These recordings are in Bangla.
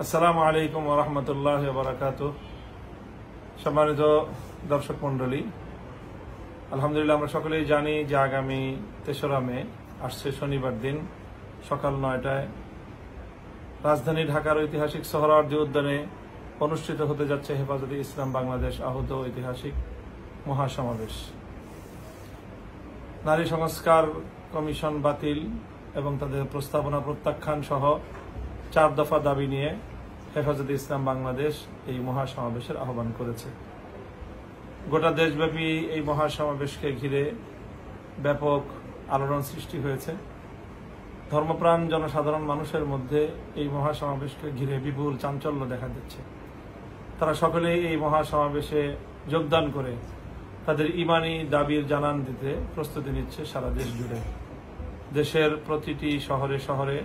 আসসালামু আলাইকুম ওয়া রাহমাতুল্লাহি ওয়া বারাকাতুহু। সম্মানিত দর্শক মণ্ডলী, আলহামদুলিল্লাহ আমরা সকলেই জানি যে আগামী ৩রা মে আসছে শনিবার দিন সকাল ৯টায় রাজধানী ঢাকার ঐতিহাসিক সোহরাওয়ার্দী উদ্যানে অনুষ্ঠিত হতে যাচ্ছে হেফাজতে ইসলাম বাংলাদেশ আহত ঐতিহাসিক মহাসমাবেশ। নারী সংস্কার কমিশন বাতিল এবং তাদের প্রস্তাবনা প্রত্যাখ্যান সহ ৪ দফা দাবি নিয়ে হেফাজতে ইসলাম বাংলাদেশ এই মহাসমাবেশের আহ্বান করেছে। গোটা দেশব্যাপী এই মহাসমাবেশকে ঘিরে ব্যাপক আলোড়ন সৃষ্টি হয়েছে। ধর্মপ্রাণ জনসাধারণ মানুষের মধ্যে এই মহাসমাবেশকে ঘিরে বিপুল চাঞ্চল্য দেখা দিচ্ছে। তারা সকলেই এই মহাসমাবেশে যোগদান করে তাদের ঈমানি দাবির জানান দিতে প্রস্তুতি নিচ্ছে সারা দেশ জুড়ে। দেশের প্রতিটি শহরে শহরে,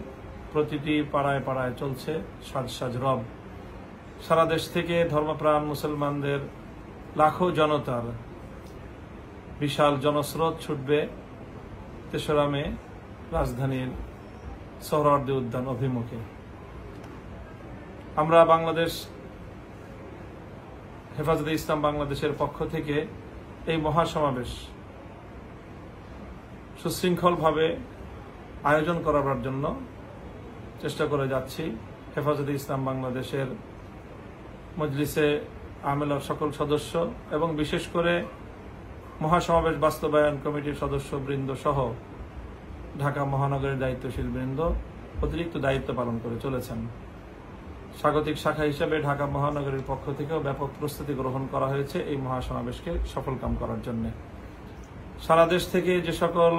প্রতিটি পাড়ায় পাড়ায় চলছে সাজ সাজ রব। সারা দেশ থেকে ধর্মপ্রাণ মুসলমানদের লাখো জনতার বিশাল জনস্রোত ছুটবে ৩রা মে রাজধানীর সোহরাওয়ার্দী উদ্যান অভিমুখে। আমরা বাংলাদেশ হেফাজতে ইসলাম বাংলাদেশের পক্ষ থেকে এই মহাসমাবেশ সুশৃঙ্খলভাবে আয়োজন করার জন্য চেষ্টা করে যাচ্ছি। হেফাজতে ইসলাম বাংলাদেশের মজলিসে আমেলার সকল সদস্য এবং বিশেষ করে মহাসমাবেশ বাস্তবায়ন কমিটির সদস্যবৃন্দ সহ ঢাকা মহানগরের দায়িত্বশীল বৃন্দ অতিরিক্ত দায়িত্ব পালন করে চলেছেন। স্বাগতিক শাখা হিসেবে ঢাকা মহানগরের পক্ষ থেকেও ব্যাপক প্রস্তুতি গ্রহণ করা হয়েছে এই মহাসমাবেশকে সফলকাম করার জন্য। সারা দেশ থেকে যে সকল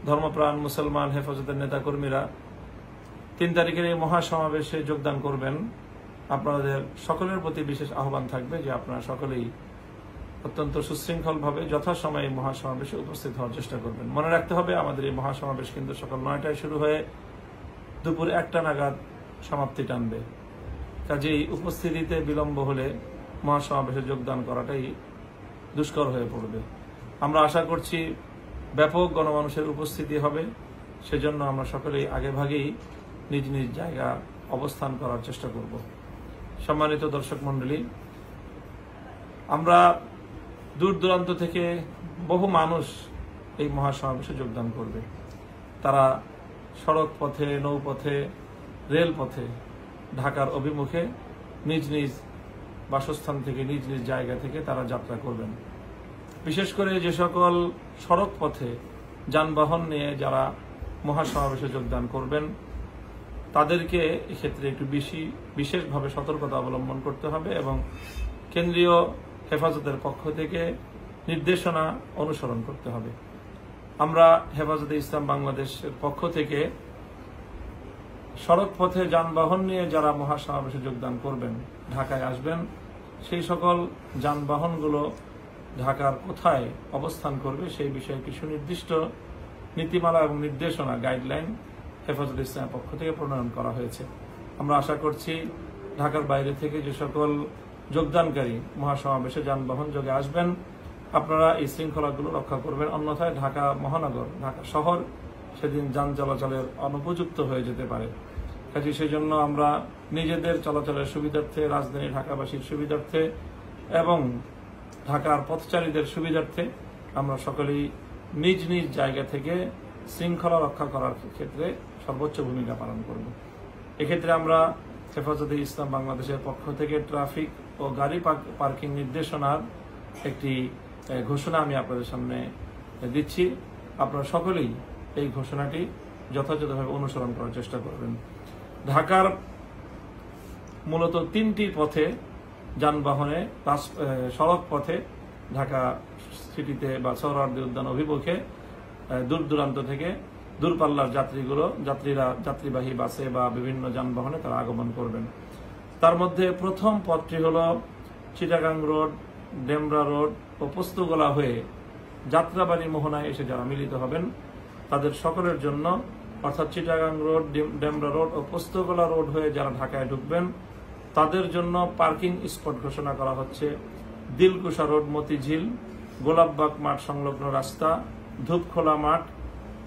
ধর্মপ্রাণ মুসলমান হেফাজতের নেতাকর্মীরা ৩ তারিখের এই মহাসমাবেশে যোগদান করবেন, আপনাদের সকলের প্রতি বিশেষ আহ্বান থাকবে যে আপনারা সকলেই অত্যন্ত সুশৃঙ্খলভাবে যথাসময়ে এই মহাসমাবেশে উপস্থিত হওয়ার চেষ্টা করবেন। মনে রাখতে হবে, আমাদের এই মহাসমাবেশ কিন্তু সকাল ৯টায় শুরু হয়ে দুপুর ১টা নাগাদ সমাপ্তি টানবে। কাজেই উপস্থিতিতে বিলম্ব হলে মহাসমাবেশে যোগদান করাটাই দুষ্কর হয়ে পড়বে। আমরা আশা করছি ব্যাপক গণমানুষের উপস্থিতি হবে, সেজন্য আমরা সকলেই আগেভাগেই নিজ নিজ জায়গা অবস্থান করার চেষ্টা করব। সম্মানিত দর্শক মণ্ডলী, আমরা দূর দূরান্ত থেকে বহু মানুষ এই মহাসমাবেশে যোগদান করবে। তারা সড়ক পথে, নৌপথে, রেলপথে ঢাকার অভিমুখে নিজ নিজ বাসস্থান থেকে, নিজ নিজ জায়গা থেকে তারা যাত্রা করবেন। বিশেষ করে যে সকল সড়ক পথে যানবাহন নিয়ে যারা মহাসমাবেশে যোগদান করবেন, তাদেরকে এক্ষেত্রে একটু বিশেষভাবে সতর্কতা অবলম্বন করতে হবে এবং কেন্দ্রীয় হেফাজতের পক্ষ থেকে নির্দেশনা অনুসরণ করতে হবে। আমরা হেফাজতে ইসলাম বাংলাদেশের পক্ষ থেকে সড়ক পথে যানবাহন নিয়ে যারা মহাসমাবেশে যোগদান করবেন, ঢাকায় আসবেন, সেই সকল যানবাহনগুলো ঢাকার কোথায় অবস্থান করবে সেই বিষয়ে কিছু নির্দিষ্ট নীতিমালা এবং নির্দেশনা, গাইডলাইন হেফাজতে ইসলামের পক্ষ থেকে প্রণয়ন করা হয়েছে। আমরা আশা করছি ঢাকার বাইরে থেকে যে সকল যোগদানকারী মহাসমাবেশে যানবাহন যোগে আসবেন, আপনারা এই শৃঙ্খলাগুলো রক্ষা করবেন। অন্যথায় ঢাকা মহানগর, ঢাকা শহর সেদিন যান চলাচলের অনুপযুক্ত হয়ে যেতে পারে। কাজে সেই জন্য আমরা নিজেদের চলাচলের সুবিধার্থে, রাজধানী ঢাকাবাসীর সুবিধার্থে এবং ঢাকার পথচারীদের সুবিধার্থে আমরা সকলেই নিজ নিজ জায়গা থেকে শৃঙ্খলা রক্ষা করার ক্ষেত্রে সর্বোচ্চ ভূমিকা পালন করব। এক্ষেত্রে আমরা হেফাজতে ইসলাম বাংলাদেশের পক্ষ থেকে ট্রাফিক ও গাড়ি পার্কিং নির্দেশনার একটি ঘোষণা আমি আপনাদের সামনে দিচ্ছি। আপনারা সকলেই এই ঘোষণাটি যথাযথভাবে অনুসরণ করার চেষ্টা করবেন। ঢাকার মূলত 3টি পথে যানবাহনে, সড়ক পথে ঢাকা সিটিতে বা সোহরাওয়ার্দী উদ্যান অভিমুখে দূর দূরান্ত থেকে দূরপাল্লার যাত্রীরা যাত্রীবাহী বাসে বা বিভিন্ন যানবাহনে তারা আগমন করবেন। তার মধ্যে প্রথম পথটি হল চিটাগাং রোড, ডেমরা রোড ও পোস্তগোলা হয়ে যাত্রাবাড়ি মোহনায় এসে যারা মিলিত হবেন, তাদের সকলের জন্য, অর্থাৎ চিটাগাং রোড, ডেমরা রোড ও পোস্তগোলা রোড হয়ে যারা ঢাকায় ঢুকবেন, তাদের জন্য পার্কিং স্পট ঘোষণা করা হচ্ছে দিলকুশা রোড, মতিঝিল, গোলাপবাগ মাঠ সংলগ্ন রাস্তা, ধূপখোলা মাঠ,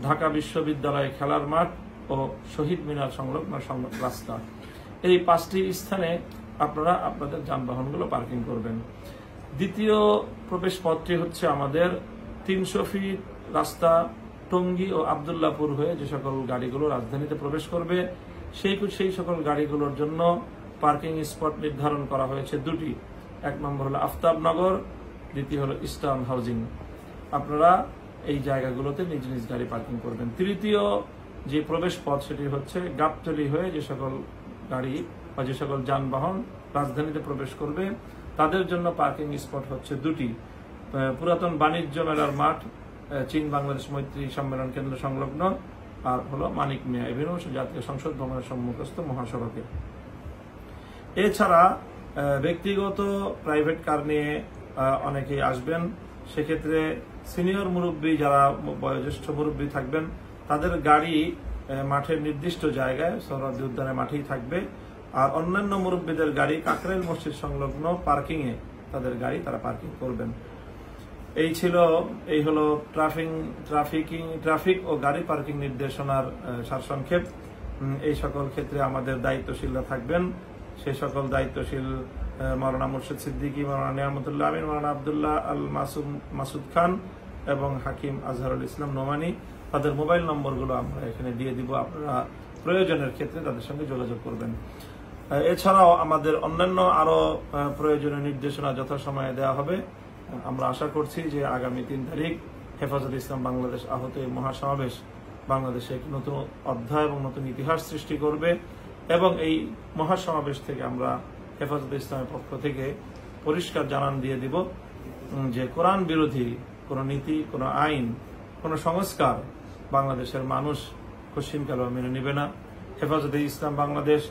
ঢাকা বিশ্ববিদ্যালয় খেলার মাঠ ও শহীদ মিনার সংলগ্ন রাস্তা। এই 5টি স্থানে আপনারা আপনাদের যানবাহনগুলো পার্কিং করবেন। দ্বিতীয় প্রবেশ পথটি হচ্ছে আমাদের 300 ফিট রাস্তা টঙ্গী ও আব্দুল্লাহপুর হয়ে যে সকল গাড়িগুলো রাজধানীতে প্রবেশ করবে সেই সকল গাড়িগুলোর জন্য পার্কিং স্পট নির্ধারণ করা হয়েছে 2টি। এক নম্বর হলো আফতাবনগর, দ্বিতীয় হলো ইস্টার্ন হাউজিং। আপনারা এই জায়গাগুলোতে নিজ নিজ গাড়ি পার্কিং করবেন। তৃতীয় যে প্রবেশ পথ সেটি হচ্ছে গাবতলী হয়ে যে সকল গাড়ি বা যে সকল যানবাহন রাজধানীতে প্রবেশ করবে তাদের জন্য পার্কিং স্পট হচ্ছে 2টি। পুরাতন বাণিজ্য মেলার মাঠ, চীন বাংলাদেশ মৈত্রী সম্মেলন কেন্দ্র সংলগ্ন, আর হলো মানিক মিয়া এভিনিউ জাতীয় সংসদ ভবনের সম্মুখস্থ মহাসড়কে। এছাড়া ব্যক্তিগত প্রাইভেট কার নিয়ে অনেকেই আসবেন, সেক্ষেত্রে সিনিয়র মুরব্বী যারা বয়োজ্যেষ্ঠ মুরব্বী থাকবেন তাদের গাড়ি মাঠের নির্দিষ্ট জায়গায় সোহরাওয়ার্দী উদ্যানের মাঠেই থাকবে, আর অন্যান্য মুরব্বীদের গাড়ি কাকরাইল মসজিদ সংলগ্ন পার্কিং এ তাদের গাড়ি তারা পার্কিং করবেন। এই হলো ট্রাফিক ও গাড়ি পার্কিং নির্দেশনার সারসংক্ষেপ। এই সকল ক্ষেত্রে আমাদের দায়িত্বশীলরা থাকবেন। সেই সকল দায়িত্বশীল মাওলানা মুর্শিদ সিদ্দিকী, মাওলানা নিয়ামতুল্লাহ আমিন, মাওলানা আব্দুল্লাহ আল মাসুদ খান এবং হাকিম আজহারুল ইসলাম নোমানি। তাদের মোবাইল নম্বরগুলো আমরা এখানে দিয়ে দিব, আপনারা প্রয়োজনের ক্ষেত্রে তাদের সঙ্গে যোগাযোগ করবেন। এছাড়াও আমাদের অন্যান্য আরো প্রয়োজনীয় নির্দেশনা যথাসময়ে দেওয়া হবে। আমরা আশা করছি যে আগামী 3 তারিখ হেফাজতে ইসলাম বাংলাদেশ আহত এই মহাসমাবেশ বাংলাদেশে একটি নতুন অধ্যায় এবং নতুন ইতিহাস সৃষ্টি করবে, এবং এই মহাসমাবেশ থেকে আমরা হেফাজতে ইসলামের পক্ষ থেকে পরিষ্কার জানান দিয়ে দিব যে কোরআন বিরোধী কোন নীতি, কোন আইন, কোন সংস্কার বাংলাদেশের মানুষ কশিনকালেও মেনে নেবে না। হেফাজতে ইসলাম বাংলাদেশ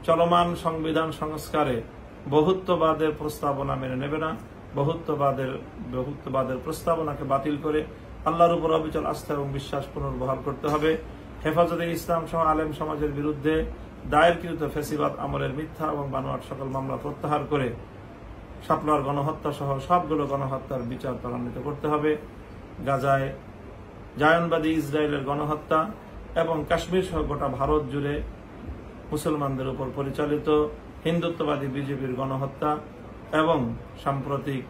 চলমান সংবিধান সংস্কারে বহুত্ববাদের প্রস্তাবনা মেনে নেবে না। বহুত্ববাদের প্রস্তাবনাকে বাতিল করে আল্লাহর উপর অবিচল আস্থা এবং বিশ্বাস পুনর্বহাল করতে হবে। হেফাজতে ইসলাম সহ আলেম সমাজের বিরুদ্ধে দায়েরকৃত ফ্যাসিবাদ আমলের মিথ্যা এবং বানোয়াট সকল মামলা প্রত্যাহার করে শাপলার গণহত্যা সহ সবগুলো গণহত্যার বিচার ত্বরান্বিত করতে হবে। গাজায় জায়নবাদী ইসরায়েলের গণহত্যা এবং কাশ্মীর সহ গোটা ভারত জুড়ে মুসলমানদের উপর পরিচালিত হিন্দুত্ববাদী বিজেপির গণহত্যা এবং সাম্প্রতিক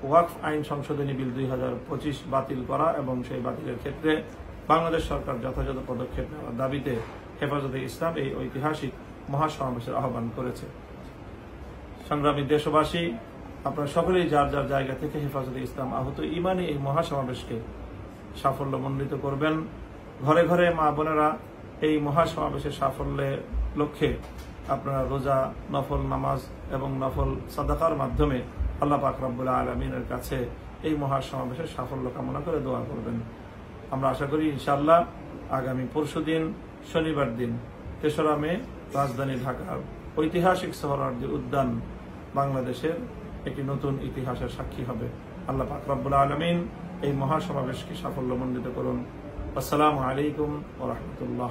ওয়াকফ আইন সংশোধনী বিল 2025 বাতিল করা এবং সেই বাতিলের ক্ষেত্রে বাংলাদেশ সরকার যথাযথ পদক্ষেপ নেওয়ার দাবিতে হেফাজতে ইসলাম এই ঐতিহাসিক মহাসমাবেশের আহ্বান করেছে। সংগ্রামী দেশবাসী, আপনারা সকলেই যার যার জায়গা থেকে হেফাজতে ইসলাম আহত ইমানি এই মহাসমাবেশকে সাফল্যমণ্ডিত করবেন। ঘরে ঘরে মা বোনেরা এই মহাসমাবেশের সাফল্যের লক্ষ্যে আপনারা রোজা, নফল নামাজ এবং নফল সাদাকার মাধ্যমে আল্লাহ পাক রব্বুল আলামিনের কাছে এই মহাসমাবেশের সাফল্য কামনা করে দোয়া করবেন। আমরা আশা করি ইনশাআল্লাহ আগামী পরশুদিন শনিবার দিন 3রা মে রাজধানী ঢাকার ঐতিহাসিক সোহরাওয়ার্দী উদ্যান বাংলাদেশের একটি নতুন ইতিহাসের সাক্ষী হবে। আল্লাহ পাক রব্বুল আলামিন এই মহাসমাবেশকে সাফল্যমণ্ডিত করুন। আসসালামু আলাইকুম ওয়া রাহমাতুল্লাহ।